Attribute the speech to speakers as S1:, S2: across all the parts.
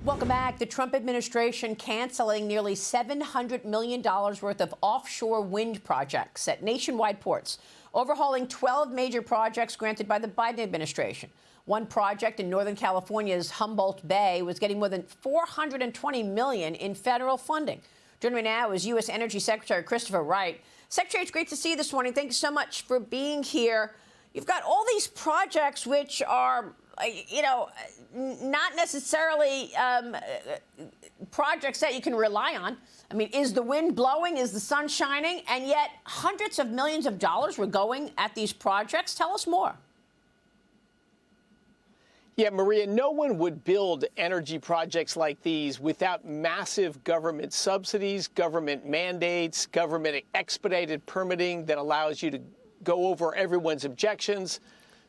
S1: Welcome back. The Trump administration canceling nearly $700 million worth of offshore wind projects at nationwide ports, overhauling 12 major projects granted by the Biden administration. One project in Northern California's Humboldt Bay was getting more than $420 million in federal funding. Joining me now is U.S. Energy Secretary Christopher Wright. Secretary, it's great to see you this morning. Thank you so much for being here. You've got all these projects which are, not necessarily projects that you can rely on. I mean, is the wind blowing? Is the sun shining? And yet hundreds of millions of dollars were going at these projects. Tell us more.
S2: Yeah, Maria, no one would build energy projects like these without massive government subsidies, government mandates, government expedited permitting that allows you to go over everyone's objections.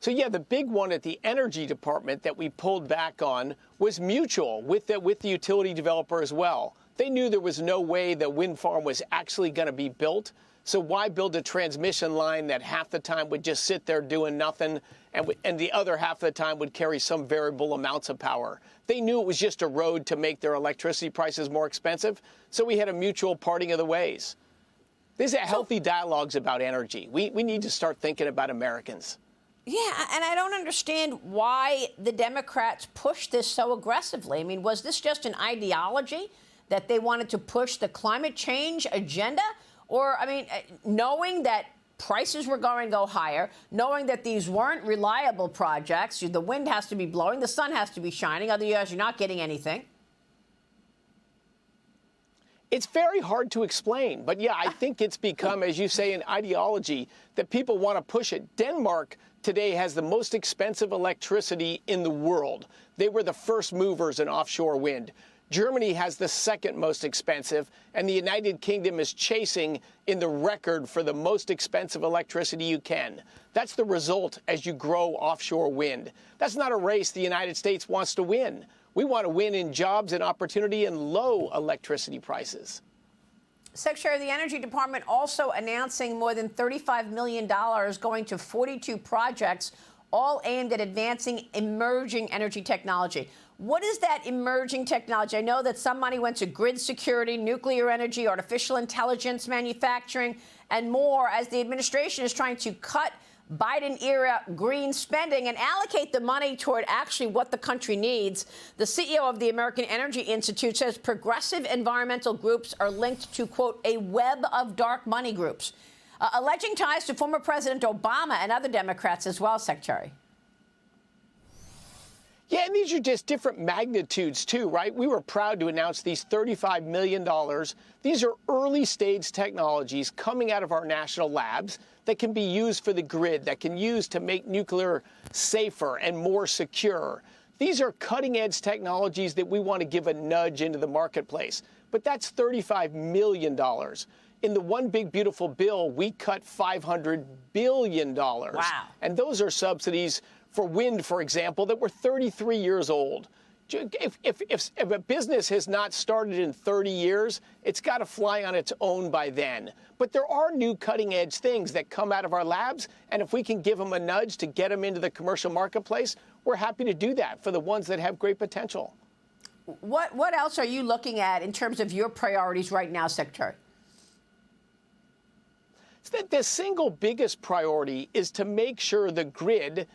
S2: So, yeah, the big one at the Energy Department that we pulled back on was mutual with the utility developer as well. They knew there was no way the wind farm was actually going to be built. So why build a transmission line that half the time would just sit there doing nothing and the other half of the time would carry some variable amounts of power? They knew it was just a road to make their electricity prices more expensive. So we had a mutual parting of the ways. These are healthy dialogues about energy. We need to start thinking about Americans.
S1: Yeah, and I don't understand why the Democrats pushed this so aggressively. I mean, was this just an ideology that they wanted to push the climate change agenda? Or, I mean, knowing that prices were going to go higher, knowing that these weren't reliable projects, the wind has to be blowing, the sun has to be shining, otherwise you're not getting anything.
S2: It's very hard to explain, but yeah, I think it's become, as you say, an ideology that people want to push it. Denmark today has the most expensive electricity in the world. They were the first movers in offshore wind. Germany has the second most expensive, and the United Kingdom is chasing in the record for the most expensive electricity you can. That's the result as you grow offshore wind. That's not a race the United States wants to win. We want to win in jobs and opportunity and low electricity prices.
S1: Secretary of the Energy Department also announcing more than $35 million going to 42 projects, all aimed at advancing emerging energy technology. What is that emerging technology? I know that some money went to grid security, nuclear energy, artificial intelligence, manufacturing, and more, as the administration is trying to cut Biden-era green spending and allocate the money toward actually what the country needs. The CEO of the American Energy Institute says progressive environmental groups are linked to, quote, a web of dark money groups, alleging ties to former President Obama and other Democrats as well, Secretary.
S2: Yeah, and these are just different magnitudes, too, right? We were proud to announce these $35 million. These are early-stage technologies coming out of our national labs that can be used for the grid, that can use to make nuclear safer and more secure. These are cutting-edge technologies that we want to give a nudge into the marketplace. But that's $35 million. In the One Big Beautiful Bill, we cut $500 billion. Wow. And those are subsidies for wind, for example, that were 33 years old. If a business has not started in 30 years, it's got to fly on its own by then. But there are new cutting-edge things that come out of our labs, and if we can give them a nudge to get them into the commercial marketplace, we're happy to do that for the ones that have great potential.
S1: What else are you looking at in terms of your priorities right now, Secretary?
S2: The single biggest priority is to make sure the grid,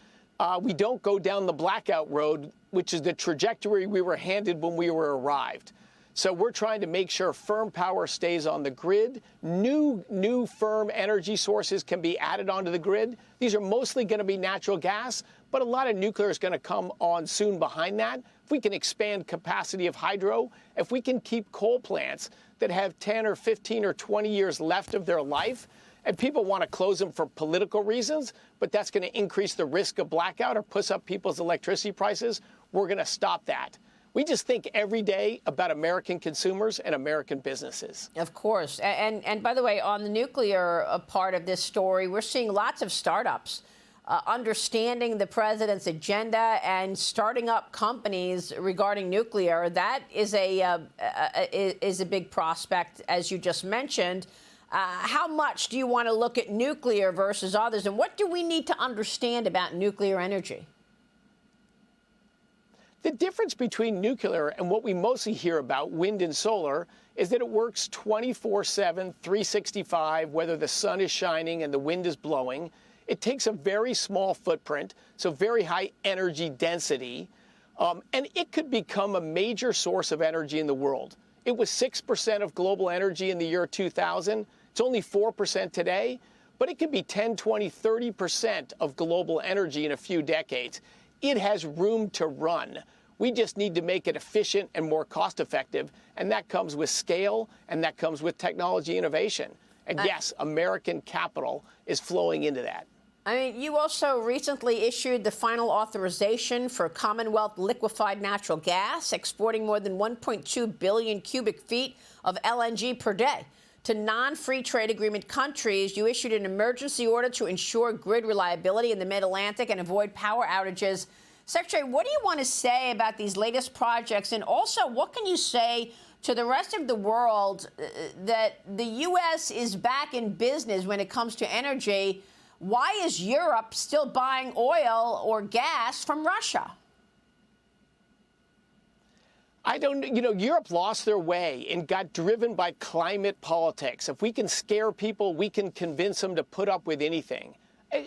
S2: we don't go down the blackout road, which is the trajectory we were handed when we were arrived. So we're trying to make sure firm power stays on the grid. New firm energy sources can be added onto the grid. These are mostly going to be natural gas, but a lot of nuclear is going to come on soon behind that. If we can expand capacity of hydro, if we can keep coal plants that have 10 or 15 or 20 years left of their life, and people want to close them for political reasons, but that's going to increase the risk of blackout or push up people's electricity prices, we're going to stop that. We just think every day about American consumers and American businesses.
S1: Of course. And by the way, on the nuclear part of this story, we're seeing lots of startups understanding the president's agenda and starting up companies regarding nuclear. That is a big prospect, as you just mentioned. How much do you want to look at nuclear versus others? And what do we need to understand about nuclear energy?
S2: The difference between nuclear and what we mostly hear about, wind and solar, is that it works 24/7, 365, whether the sun is shining and the wind is blowing. It takes a very small footprint, so very high energy density, and it could become a major source of energy in the world. It was 6% of global energy in the year 2000. It's only 4% today, but it could be 10, 20, 30% of global energy in a few decades. It has room to run. We just need to make it efficient and more cost effective, and that comes with scale, and that comes with technology innovation. And yes, American capital is flowing into that.
S1: I mean, you also recently issued the final authorization for Commonwealth liquefied natural gas, exporting more than 1.2 billion cubic feet of LNG per day to non-free trade agreement countries. You issued an emergency order to ensure grid reliability in the Mid-Atlantic and avoid power outages. Secretary, what do you want to say about these latest projects? And also, what can you say to the rest of the world that the U.S. is back in business when it comes to energy? Why is Europe still buying oil or gas from Russia?
S2: Europe lost their way and got driven by climate politics. If we can scare people, we can convince them to put up with anything.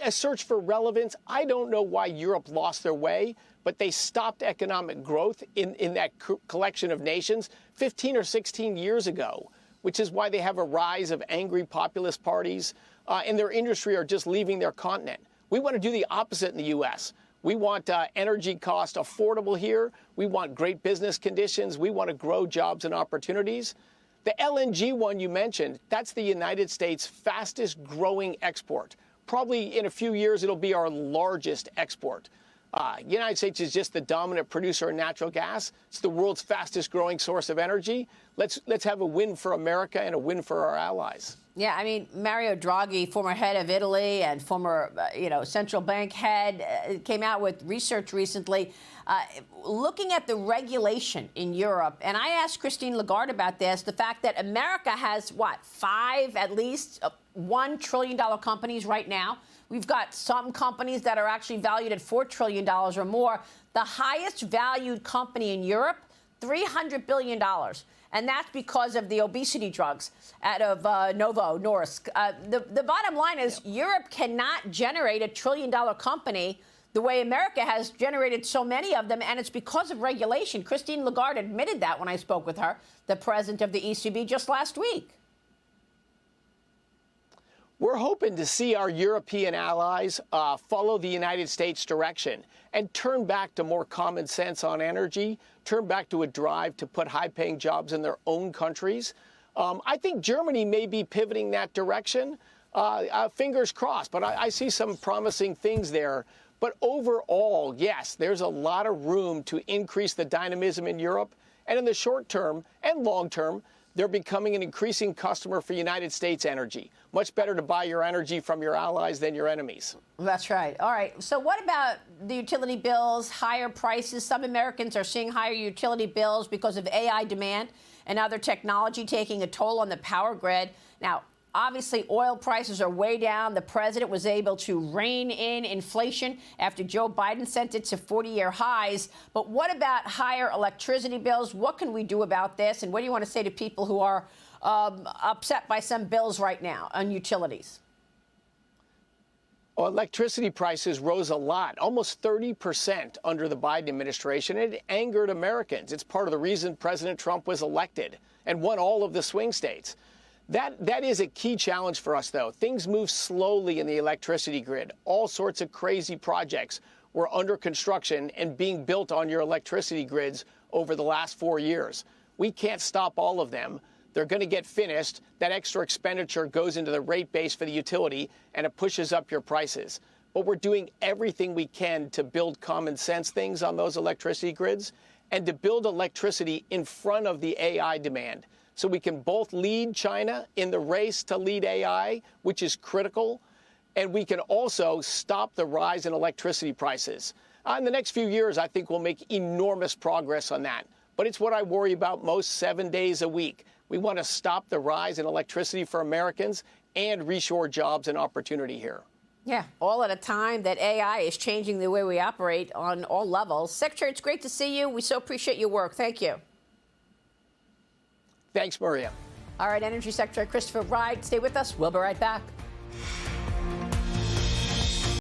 S2: A search for relevance, I don't know why Europe lost their way, but they stopped economic growth in that collection of nations 15 or 16 years ago, which is why they have a rise of angry populist parties, and their industry are just leaving their continent. We want to do the opposite in the U.S. We want energy cost affordable here. We want great business conditions. We want to grow jobs and opportunities. The LNG one you mentioned, that's the United States' fastest growing export. Probably in a few years, it'll be our largest export. United States is just the dominant producer of natural gas. It's the world's fastest growing source of energy. Let's have a win for America and a win for our allies.
S1: Yeah, I mean, Mario Draghi, former head of Italy and former, central bank head, came out with research recently looking at the regulation in Europe. And I asked Christine Lagarde about this, the fact that America has, five at least $1 trillion companies right now. We've got some companies that are actually valued at $4 trillion or more. The highest valued company in Europe, $300 billion. And that's because of the obesity drugs out of Novo Nordisk. The bottom line is Europe cannot generate $1 trillion company the way America has generated so many of them, and it's because of regulation. Christine Lagarde admitted that when I spoke with her, the president of the ECB, just last week.
S2: We're hoping to see our European allies follow the United States' direction and turn back to more common sense on energy, turn back to a drive to put high-paying jobs in their own countries. I think Germany may be pivoting that direction. Fingers crossed, but I see some promising things there. But overall, yes, there's a lot of room to increase the dynamism in Europe. And in the short term and long term, they're becoming an increasing customer for United States energy. Much better to buy your energy from your allies than your enemies.
S1: That's right. All right. So what about the utility bills, higher prices? Some Americans are seeing higher utility bills because of AI demand and other technology taking a toll on the power grid. Now, obviously, oil prices are way down. The president was able to rein in inflation after Joe Biden sent it to 40-year highs. But what about higher electricity bills? What can we do about this? And what do you want to say to people who are upset by some bills right now on utilities?
S2: Well, electricity prices rose a lot, almost 30% under the Biden administration. It angered Americans. It's part of the reason President Trump was elected and won all of the swing states. That is a key challenge for us, though. Things move slowly in the electricity grid. All sorts of crazy projects were under construction and being built on your electricity grids over the last 4 years. We can't stop all of them. They're going to get finished. That extra expenditure goes into the rate base for the utility, and it pushes up your prices. But we're doing everything we can to build common sense things on those electricity grids and to build electricity in front of the AI demand. So we can both lead China in the race to lead AI, which is critical, and we can also stop the rise in electricity prices. In the next few years, I think we'll make enormous progress on that. But it's what I worry about most 7 days a week. We want to stop the rise in electricity for Americans and reshore jobs and opportunity here.
S1: Yeah, all at a time that AI is changing the way we operate on all levels. Secretary, it's great to see you. We so appreciate your work. Thank you.
S2: Thanks, Maria.
S1: All right, Energy Secretary Christopher Wright, stay with us. We'll be right back.